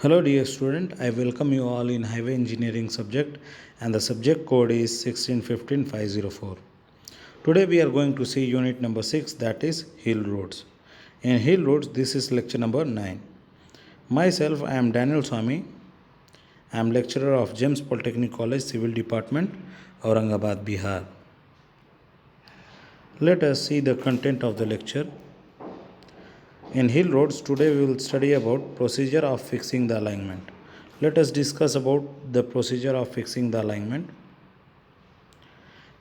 Hello dear student, I welcome you all in highway engineering subject and the subject code is 1615504. Today we are going to see unit number 6, that is hill roads. In hill roads this is lecture number 9. Myself I am Daniel Swami. I am lecturer of GEMS Polytechnic College Civil Department, Aurangabad, Bihar. Let us see the content of the lecture. In hill roads, today we will study about procedure of fixing the alignment. Let us discuss about the procedure of fixing the alignment.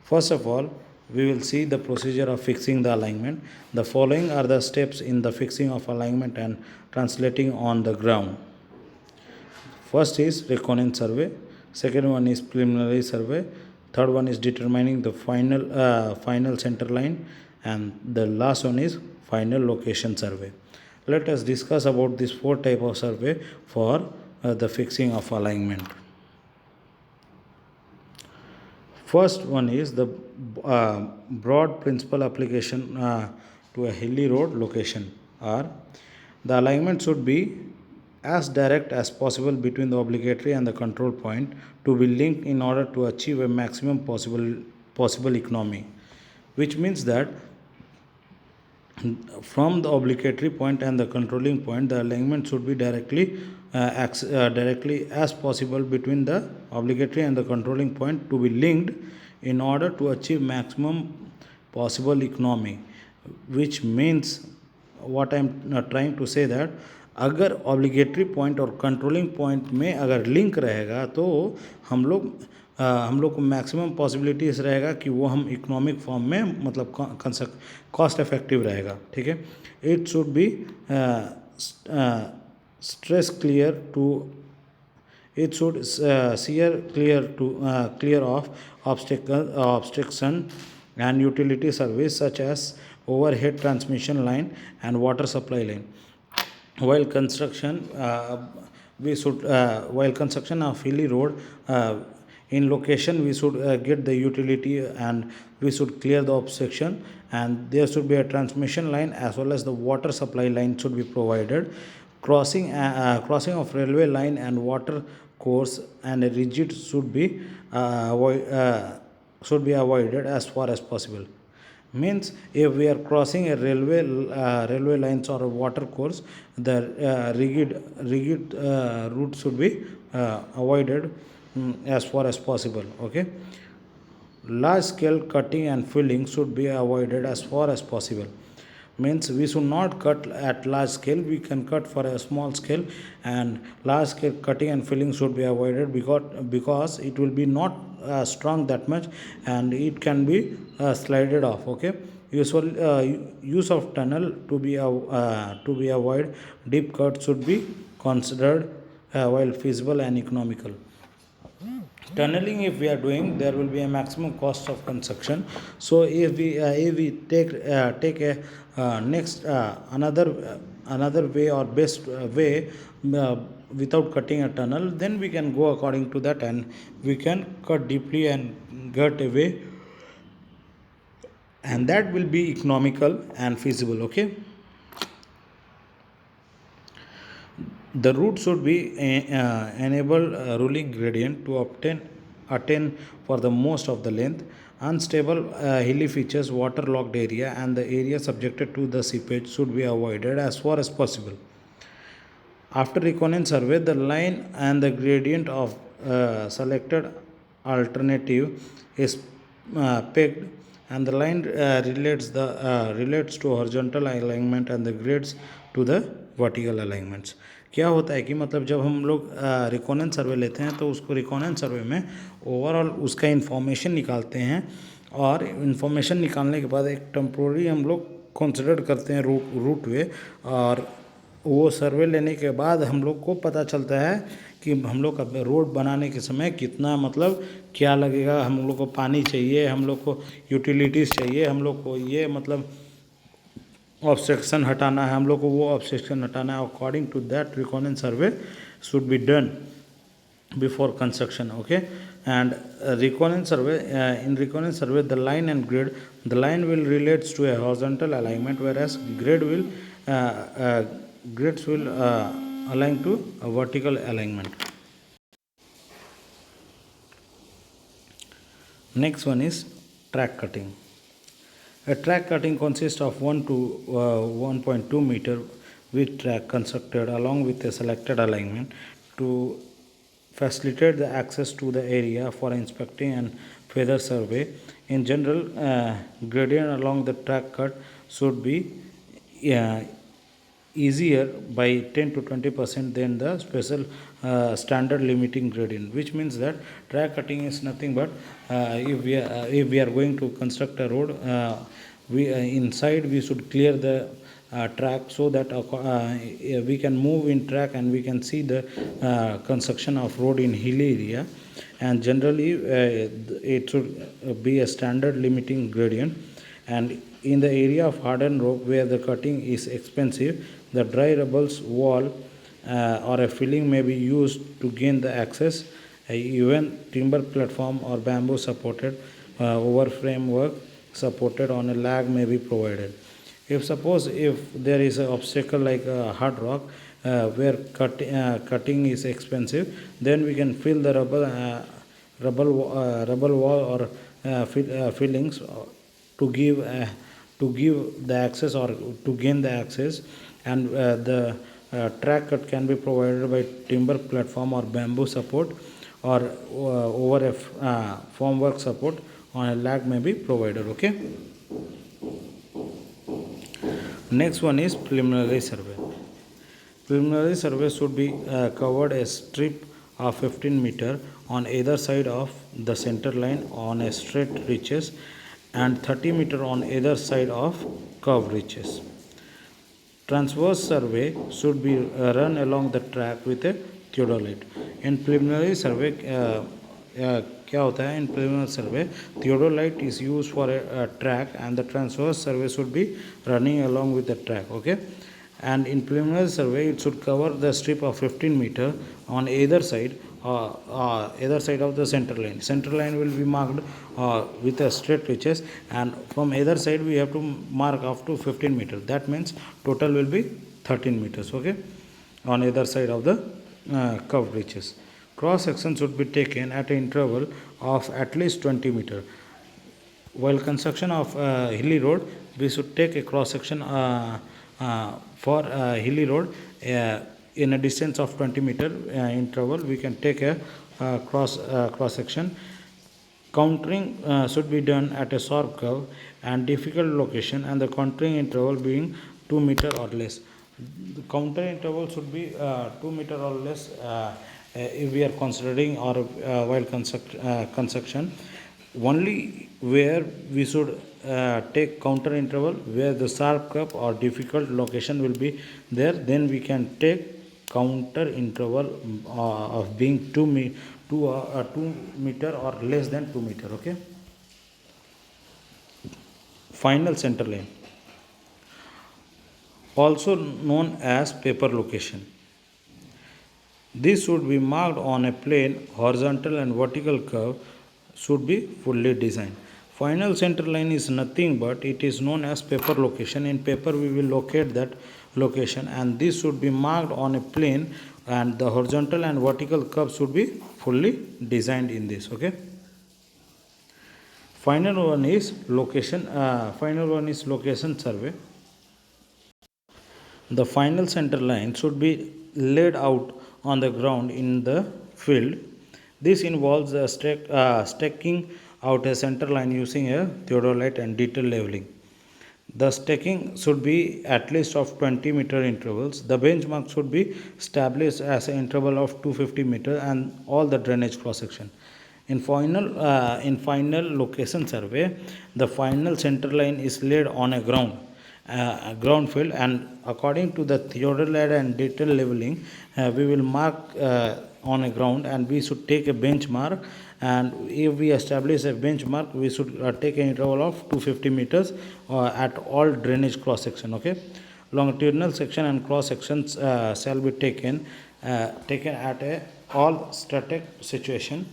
First of all, we will see the procedure of fixing the alignment. The following are the steps in the fixing of alignment and translating on the ground. First is reconnaissance survey. Second one is preliminary survey. Third one is determining the final center line, and the last one is final location survey. Let us discuss about these four type of survey for the fixing of alignment. First one is the broad principle application to a hilly road location, or the alignment should be as direct as possible between the obligatory and the control point to be linked in order to achieve a maximum possible economy, which means that from the obligatory point and the controlling point, the alignment should be directly as possible between the obligatory and the controlling point to be linked in order to achieve maximum possible economy, which means what I am trying to say that अगर obligatory point और controlling point में अगर link रहेगा तो हम लोग को maximum possibilities रहेगा कि वो हम इकोनॉमिक फॉर्म में मतलब कॉस्ट इफेक्टिव रहेगा. ठीक है. It should be stress clear to it should clear of obstruction and utility service such as overhead transmission line and water supply line. While construction while construction of hilly road in location, we should get the utility and we should clear the obstruction, and there should be a transmission line as well as the water supply line should be provided. Crossing of railway line and water course and a rigid should be avoided as far as possible. Means if we are crossing a railway lines or a water course, the rigid route should be avoided as far as possible. Okay. Large scale cutting and filling should be avoided as far as possible. Means we should not cut at large scale, we can cut for a small scale, and large scale cutting and filling should be avoided because it will be not strong that much and it can be slided off. Okay. Use of tunnel to be avoided. Deep cut should be considered while feasible and economical. Tunneling, if we are doing, there will be a maximum cost of construction. So if we take a next another way or best way without cutting a tunnel, then we can go according to that and we can cut deeply and get away, and that will be economical and feasible. Okay. The route should be enable ruling gradient to attain for the most of the length. Unstable hilly features, waterlogged area, and the area subjected to the seepage should be avoided as far as possible. After reconnaissance survey, the line and the gradient of selected alternative is pegged, and the line relates to horizontal alignment and the grades to the vertical alignments. क्या होता है कि मतलब जब हम लोग रिकॉनेंस सर्वे लेते हैं तो उसको रिकॉनेंस सर्वे में ओवरऑल उसका इन्फॉर्मेशन निकालते हैं, और इन्फॉर्मेशन निकालने के बाद एक टेम्पोररी हम लोग कंसिडर करते हैं रूट वे, और वो सर्वे लेने के बाद हम लोग को पता चलता है कि हम लोग का रोड बनाने के समय कितना मतलब क्या लगेगा, हम लोग को पानी चाहिए, हम लोग को यूटिलिटीज़ चाहिए, हम लोग को ये मतलब ऑब्स्ट्रक्शन हटाना है, हम लोग को वो ऑब्स्ट्रक्शन हटाना है. According to that reconnaissance survey should be done before construction. Okay. And reconnaissance survey, in reconnaissance survey, the line and grid, the line will relates to a horizontal alignment, whereas grids will aligned to a vertical alignment. Next one is track cutting. A track cutting consists of 1 to 1.2 meter width track constructed along with a selected alignment to facilitate the access to the area for inspecting and further survey. In general, gradient along the track cut should be uh, easier by 10 to 20% than the special standard limiting gradient, which means that track cutting is nothing but if we are going to construct a road, we inside we should clear the track so that we can move in track and we can see the construction of road in hilly area. And generally it should be a standard limiting gradient. And in the area of hardened rock where the cutting is expensive, the dry rubbles wall or a filling may be used to gain the access. Even timber platform or bamboo supported over framework supported on a lag may be provided. If suppose if there is an obstacle like a hard rock where cutting is expensive, then we can fill the rubble wall or fillings to give the access or to gain the access. And the track cut can be provided by timber platform or bamboo support or over a formwork support on a lag may be provided. Okay. Next one is preliminary survey. Preliminary survey should be covered a strip of 15 meter on either side of the center line on a straight ridges and 30 meter on either side of curved ridges. Transverse survey should be run along the track with a theodolite. In preliminary survey क्या होता है, in preliminary survey theodolite is used for a track and the transverse survey should be running along with the track. Okay. And in preliminary survey it should cover the strip of 15 meter on either side of the center line. Center line will be marked with a straight ridges, and from either side we have to mark up to 15 meters. That means total will be 13 meters. Okay, on either side of the curved ridges. Cross section should be taken at an interval of at least 20 meters. While construction of hilly road, we should take a cross section for hilly road in a distance of 20 meter interval. We can take a cross section. Countering should be done at a sharp curve and difficult location, and the countering interval being 2 meter or less. The counter interval should be 2 meter or less if we are considering or while construction. Only where we should take counter interval where the sharp curve or difficult location will be there, then we can take counter interval of being 2 meter or less than 2 meter. Okay. Final center line, also known as paper location. This should be marked on a plane, horizontal and vertical curve should be fully designed. Final center line is nothing but it is known as paper location. In paper we will locate that location, and this should be marked on a plane, and the horizontal and vertical curve should be fully designed in this. Okay. Final one is location. Location survey. The final center line should be laid out on the ground in the field. This involves staking out a center line using a theodolite and detail leveling. The staking should be at least of 20 meter intervals. The benchmark should be established as an interval of 250 meter and all the drainage cross section. In final location survey, the final center line is laid on a ground field, and according to the theodolite and detail leveling, we will mark on a ground, and we should take a benchmark. And if we establish a benchmark, we should take an interval of 250 meters at all drainage cross section. Okay, longitudinal section and cross sections shall be taken at a all stacked situation.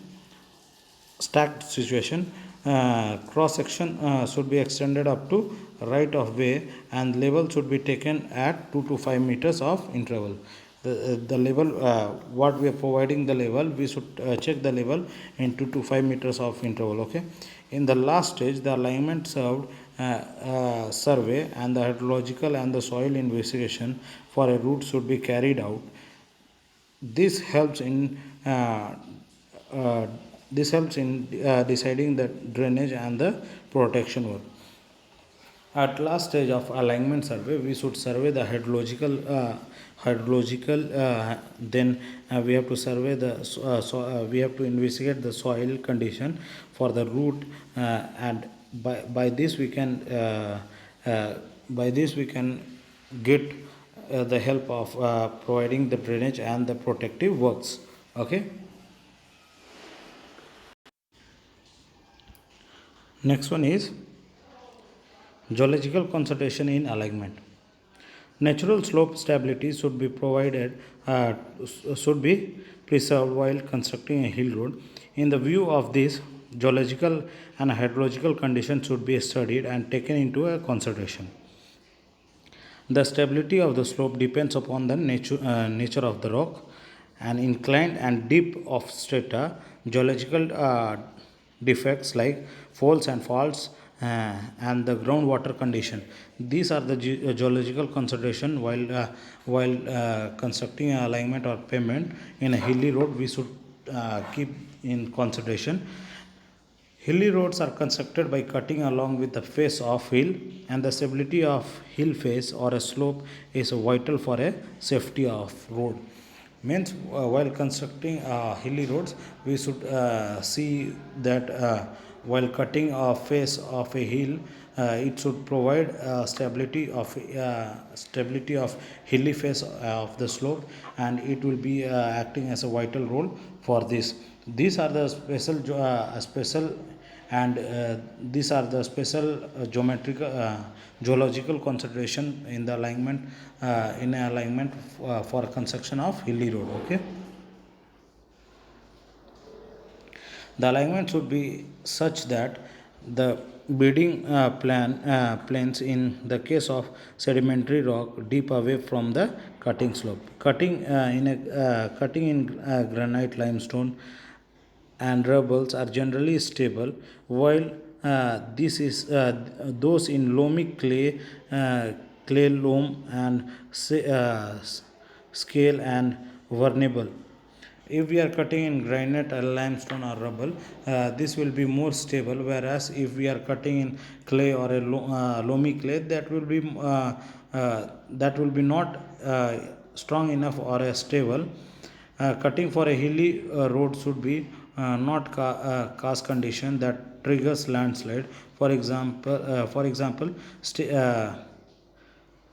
Cross section should be extended up to right of way, and level should be taken at 2 to 5 meters of interval. the level what we are providing the level, we should check the level in 2 to 5 meters of interval. Okay, in the last stage, the alignment served survey and the hydrological and the soil investigation for a route should be carried out. This helps in uh, deciding the drainage and the protection work. At last stage of alignment survey, we should survey the hydrological. Then we have to survey we have to investigate the soil condition for the route, and by this we can get the help of providing the drainage and the protective works. Okay. Next one is geological conservation in alignment. Natural slope stability should be preserved while constructing a hill road. In the view of this, geological and hydrological conditions should be studied and taken into consideration. The stability of the slope depends upon the nature of the rock, and inclined and deep of strata, geological defects like folds and faults, and the groundwater condition. These are the geological consideration while constructing an alignment or pavement in a hilly road. We should keep in consideration. Hilly roads are constructed by cutting along with the face of hill, and the stability of hill face or a slope is vital for a safety of road. Means while constructing hilly roads, we should see that while cutting a face of a hill, it should provide stability of hilly face of the slope, and it will be acting as a vital role for this. These are the special and these are the special geometrical geological consideration in the alignment in a alignment for construction of hilly road. Okay, the alignment should be such that the bedding planes in the case of sedimentary rock deep away from the cutting slope. Cutting in granite, limestone, and rubbles are generally stable, while this is those in loamy clay loam and scale and vulnerable. If we are cutting in granite or limestone or rubble, this will be more stable, whereas if we are cutting in clay or a loamy clay, that will be not strong enough or stable. Cutting for a hilly road should be not cast condition that triggers landslide. For example,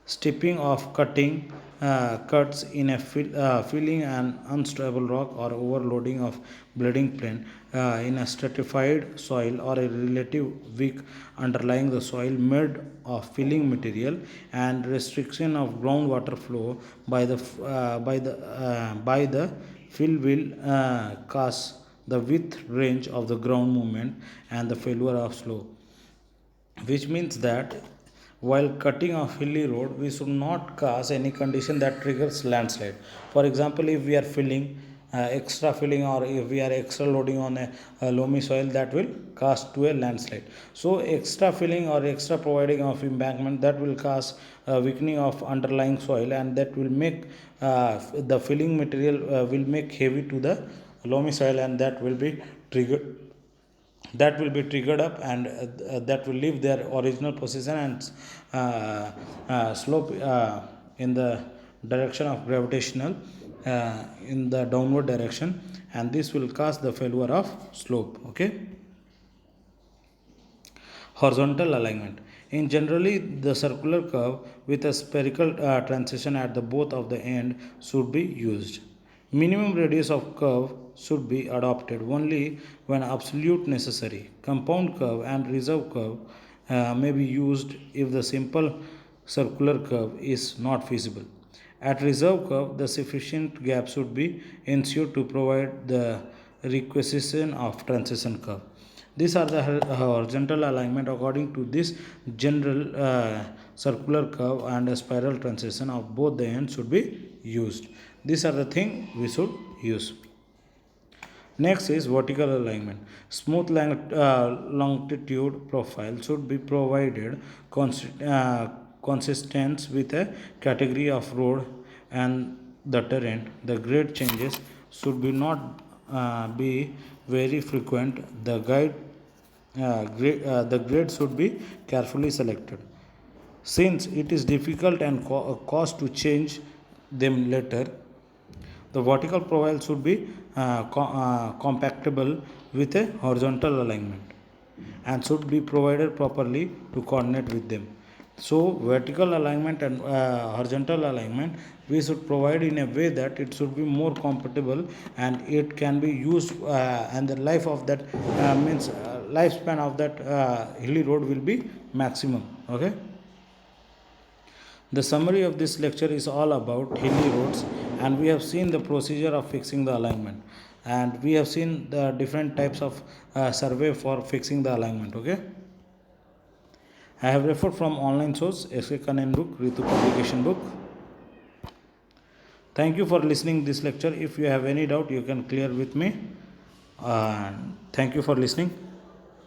stepping of cutting cuts in a filling an unstable rock, or overloading of bleeding plane in a stratified soil, or a relative weak underlying the soil made of filling material, and restriction of groundwater flow by the fill will cause the width range of the ground movement and the failure of slope, which means that while cutting a hilly road, we should not cause any condition that triggers landslide. For example, if we are filling extra filling, or if we are extra loading on a loamy soil, that will cause to a landslide. So extra filling or extra providing of embankment, that will cause weakening of underlying soil, and that will make the filling material will make heavy to the loamy soil, and that will be triggered up, and that will leave their original position and slope in the direction of gravitational in the downward direction, and this will cause the failure of slope. Okay, horizontal alignment. In generally, the circular curve with a spherical transition at the both of the end should be used. Minimum radius of curve should be adopted only when absolute necessary. Compound curve and reserve curve may be used if the simple circular curve is not feasible. At reserve curve, the sufficient gap should be ensured to provide the requisition of transition curve. These are the horizontal alignment. According to this general circular curve and a spiral transition of both the ends should be used. These are the thing we should use. Next is vertical alignment. Smooth longitude profile should be provided consistent with a category of road and the terrain. The grade changes should be not be very frequent. The grade should be carefully selected. Since it is difficult and cost to change them later, the vertical profile should be compatible with a horizontal alignment and should be provided properly to coordinate with them. So, vertical alignment and horizontal alignment we should provide in a way that it should be more compatible and it can be used, and the life of that means lifespan of that hilly road will be maximum. Okay. The summary of this lecture is all about hilly roads, and we have seen the procedure of fixing the alignment, and we have seen the different types of survey for fixing the alignment. Okay. I have referred from online source S.K. Kanan book, Ritu publication book. Thank you for listening this lecture. If you have any doubt, you can clear with me. Thank you for listening.